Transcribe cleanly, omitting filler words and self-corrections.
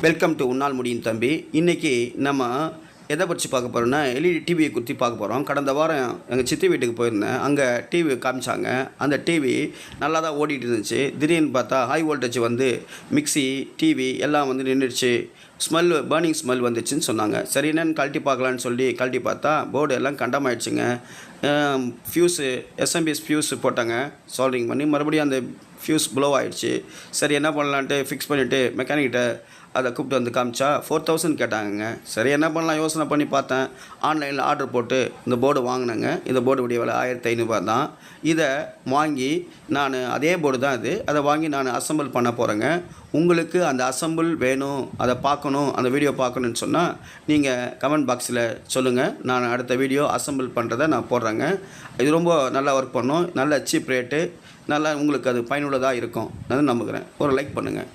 Welcome to உன்னால் முடியும் தம்பி. இன்றைக்கி நம்ம எதை பற்றி பார்க்க போகிறோம்னா எல்இடி டிவியை குறித்து பார்க்க போகிறோம். கடந்த வாரம் எங்கள் சித்தி வீட்டுக்கு போயிருந்தேன். அங்கே டிவி காமிச்சாங்க. அந்த டிவி நல்லா தான் ஓடிட்டு இருந்துச்சு. திடீர்னு பார்த்தா ஹை வோல்டேஜ் வந்து மிக்சி டிவி எல்லாம் வந்து நின்றுடுச்சு. பர்னிங் ஸ்மெல் வந்துச்சுன்னு சொன்னாங்க. சரி என்னன்னு கழட்டி பார்க்கலான்னு சொல்லி கழட்டி பார்த்தா போர்டு எல்லாம் கண்டமாயிடுச்சுங்க. ஃப்யூஸு எஸ்எம்பிஎஸ் ஃப்யூஸு போட்டாங்க. சால்ட்ரிங் பண்ணி மறுபடியும் அந்த ஃப்யூஸ் ப்ளோ ஆகிடுச்சு. சரி என்ன பண்ணலான்ட்டு ஃபிக்ஸ் பண்ணிவிட்டு மெக்கானிக்கிட்ட அதை கூப்பிட்டு வந்து காமிச்சா 4000 கேட்டாங்கங்க. சரி என்ன பண்ணலாம் யோசனை பண்ணி பார்த்தேன். ஆன்லைனில் ஆர்டர் போட்டு இந்த போர்டு வாங்கினேங்க. இந்த போர்டு உடைய விலை 1500 தான். இதை வாங்கி நான் அதே போர்டு தான் இது. அதை வாங்கி நான் அசம்பிள் பண்ண போகிறேங்க. உங்களுக்கு அந்த அசம்பிள் வேணும், அதை பார்க்கணும், அந்த வீடியோ பார்க்கணுன்னு சொன்னால் நீங்கள் கமெண்ட் பாக்ஸில் சொல்லுங்கள். நான் அடுத்த வீடியோ அசம்பிள் பண்ணுறதை நான் போடுறேங்க. இது ரொம்ப நல்லா ஒர்க் பண்ணும். நல்ல சீப் ரேட்டு. நல்லா உங்களுக்கு அது பயனுள்ளதாக இருக்கும் நான் நம்புகிறேன். ஒரு லைக் பண்ணுங்கள்.